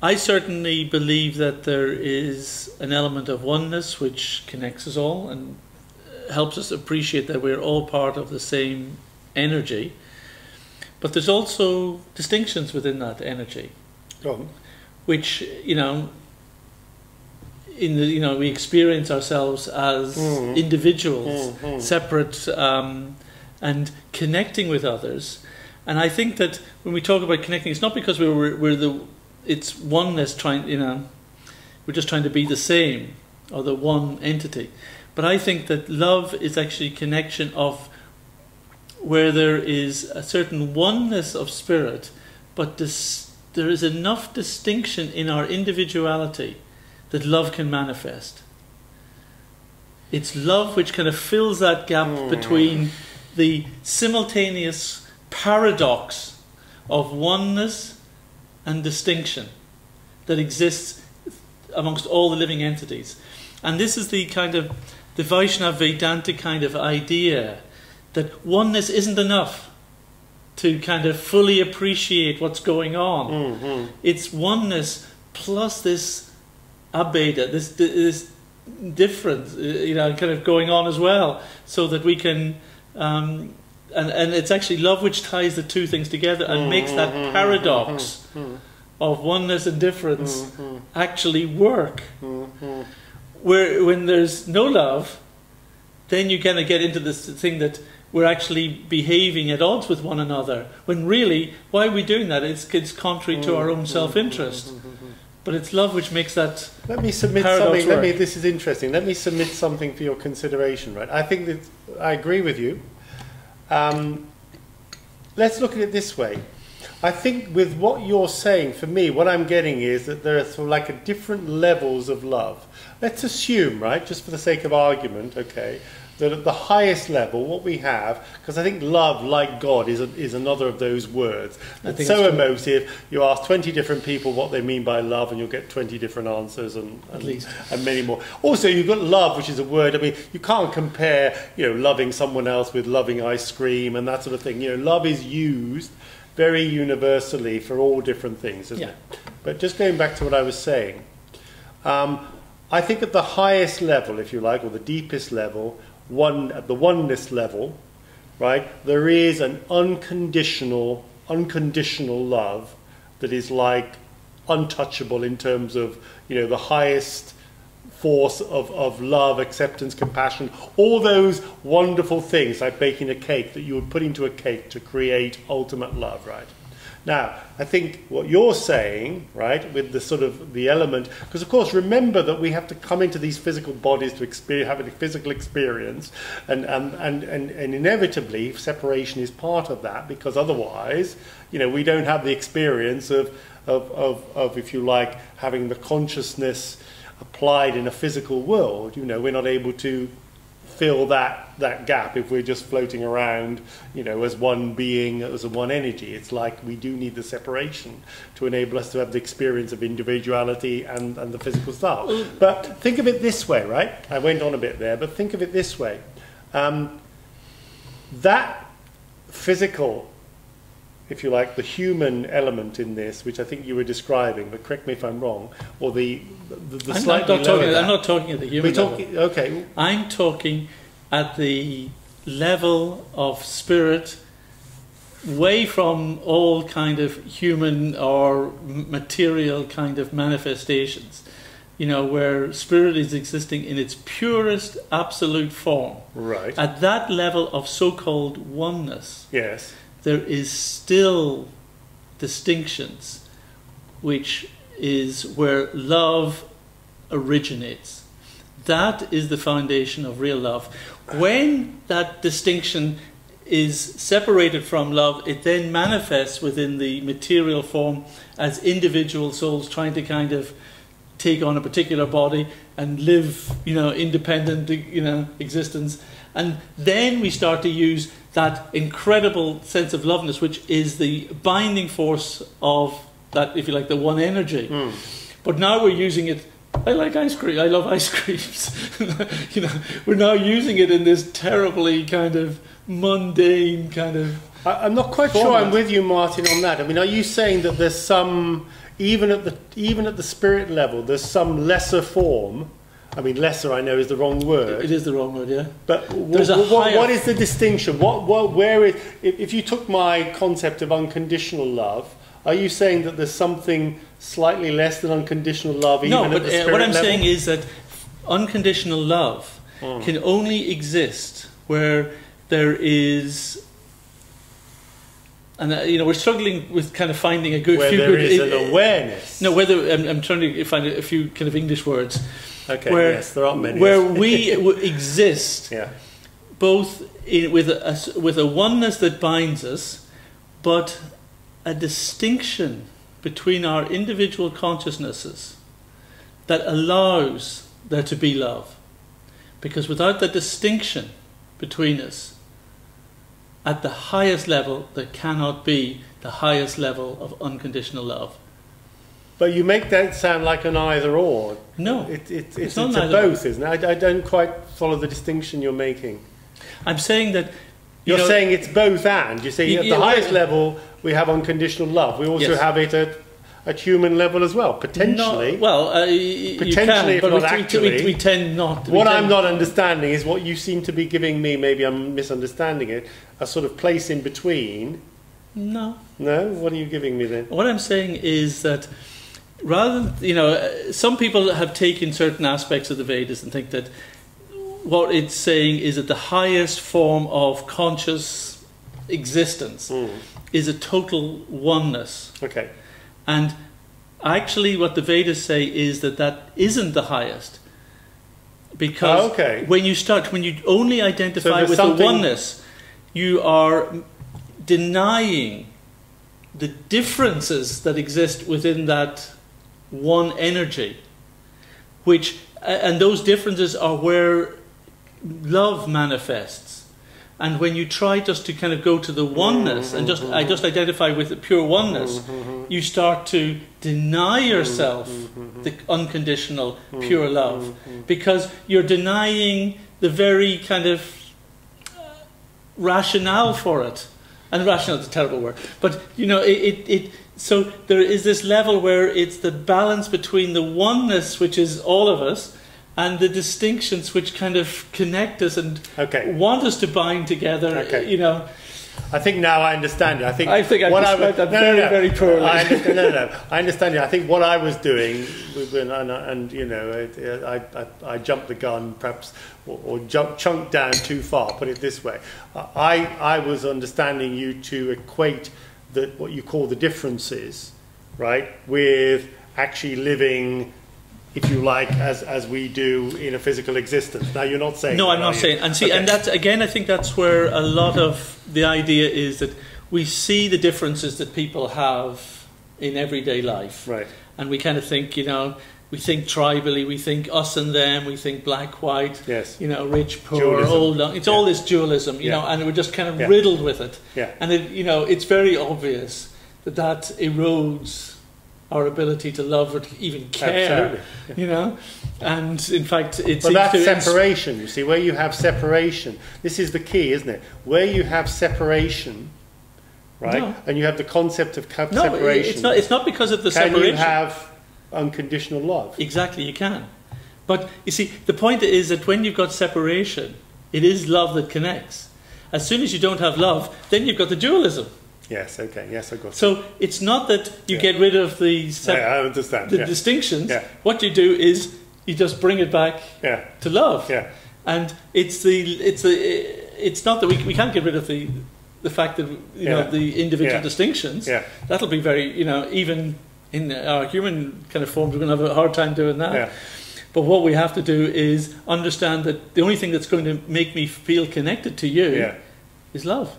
I certainly believe that there is an element of oneness which connects us all and helps us appreciate that we're all part of the same energy. But there's also distinctions within that energy, which, you know, we experience ourselves as individuals, separate, and connecting with others. And I think that when we talk about connecting, it's not because it's oneness we're just trying to be the same or the one entity. But I think that love is actually connection of where there is a certain oneness of spirit, but there is enough distinction in our individuality that love can manifest. It's love which kind of fills that gap between the simultaneous paradox of oneness and distinction that exists amongst all the living entities. And this is the kind of the Vaishnava Vedanta kind of idea that oneness isn't enough to kind of fully appreciate what's going on. It's oneness plus this abheda, this difference, kind of going on as well, so that we can, and it's actually love which ties the two things together and makes that paradox of oneness and difference actually work. Where when there's no love, then you kind of get into this thing that we're actually behaving at odds with one another, when really, why are we doing that? It's contrary to our own self-interest. But it's love which makes that. Let me submit something. This is interesting. Let me submit something for your consideration. Right? I think that I agree with you. Let's look at it this way. I think with what you're saying, for me, what I'm getting is that there are sort of like different levels of love. Let's assume, right, just for the sake of argument, okay, that at the highest level, what we have, because I think love, like God, is another of those words. It's so emotive. You ask 20 different people what they mean by love, and you'll get 20 different answers, and many more. Also, you've got love, which is a word. I mean, you can't compare, loving someone else with loving ice cream and that sort of thing. Love is used very universally for all different things, isn't it? But just going back to what I was saying, I think at the highest level, if you like, or the deepest level, at the oneness level, right, there is an unconditional love that is like untouchable in terms of, the highest force of love, acceptance, compassion, all those wonderful things like baking a cake that you would put into a cake to create ultimate love, right? Now, I think what you're saying, right, with the sort of the element, because of course remember that we have to come into these physical bodies to have a physical experience, and inevitably separation is part of that, because otherwise, we don't have the experience of if you like, having the consciousness applied in a physical world. We're not able to fill that gap if we're just floating around, as one being, as a one energy. It's like we do need the separation to enable us to have the experience of individuality and the physical stuff. But think of it this way, right? I went on a bit there, but think of it this way. That physical, if you like, the human element in this, which I think you were describing, but correct me if I'm wrong, or the slightly lower. I'm not talking at the human level. Okay. I'm talking at the level of spirit, away from all kind of human or material kind of manifestations. Where spirit is existing in its purest absolute form. Right. At that level of so-called oneness. Yes. There is still distinctions, which is where love originates. That is the foundation of real love. When that distinction is separated from love, it then manifests within the material form as individual souls trying to kind of take on a particular body and live, independent, existence. And then we start to use that incredible sense of loveness, which is the binding force of that, if you like, the one energy. But now we're using it. I like ice cream. I love ice creams. We're now using it in this terribly kind of mundane kind of. I'm not quite sure I'm with you, Martin, on that. I mean, are you saying that there's some, even at the spirit level, there's some lesser form. I mean, lesser, I know, is the wrong word. It is the wrong word, yeah. But what is the distinction? Where is, if you took my concept of unconditional love, are you saying that there's something slightly less than unconditional love even at the spirit what I'm level? saying is that unconditional love can only exist where there is... And we're struggling with kind of finding a good... Where few there good, is an awareness. No, whether I'm trying to find a few kind of English words. Okay, yes, there aren't many. Where we exist, yeah. both with a oneness that binds us, but a distinction between our individual consciousnesses that allows there to be love. Because without the distinction between us, at the highest level, there cannot be the highest level of unconditional love. But you make that sound like an either or. No, it's a both, isn't it? I don't quite follow the distinction you're making. I'm saying that... You're saying it's both and. You say at the highest level, we have unconditional love. We also have it at human level as well, potentially. Potentially, if not actually. We tend not. What I'm not understanding is what you seem to be giving me, maybe I'm misunderstanding it, a sort of place in between. No. No? What are you giving me then? What I'm saying is that rather than, some people have taken certain aspects of the Vedas and think that what it's saying is that the highest form of conscious existence is a total oneness. Okay. And actually what the Vedas say is that that isn't the highest. Because when you only identify with the oneness, you are denying the differences that exist within that one energy, and those differences are where love manifests. And when you try just to kind of go to the oneness and just identify with the pure oneness, you start to deny yourself the unconditional pure love, because you're denying the very kind of rationale for it. And rational is a terrible word, but so there is this level where it's the balance between the oneness, which is all of us, and the distinctions which kind of connect us and want us to bind together. I think now I understand you. I think I described that very poorly. I understand you. I think what I was doing, I jumped the gun, perhaps, or chunked down too far. Put it this way: I was understanding you to equate what you call the differences, right, with actually living, if you like, as we do in a physical existence. Now you're not saying. No, I'm not saying. And see, and that's again, I think that's where a lot of the idea is that we see the differences that people have in everyday life, right? And we kind of think, we think tribally, we think us and them, we think black, white, yes, rich, poor, dualism. Old. It's all this dualism, and we're just kind of riddled with it. Yeah. And it's very obvious that erodes our ability to love or to even care. Absolutely. And in fact it's... Well, that's separation, you see. Where you have separation, this is the key, isn't it? Where you have separation, right, and you have the concept of separation... it's not because of the separation. Can you have unconditional love? Exactly, you can. But you see, the point is that when you've got separation, it is love that connects. As soon as you don't have love, then you've got the dualism. Yes, okay, yes, I got it. So it's not that you get rid of the I understand. Distinctions. Yeah. What you do is you just bring it back to love. Yeah. And it's not that we can't get rid of the fact that the individual distinctions. Yeah. That'll be very even in our human kind of forms we're going to have a hard time doing that. Yeah. But what we have to do is understand that the only thing that's going to make me feel connected to you is love.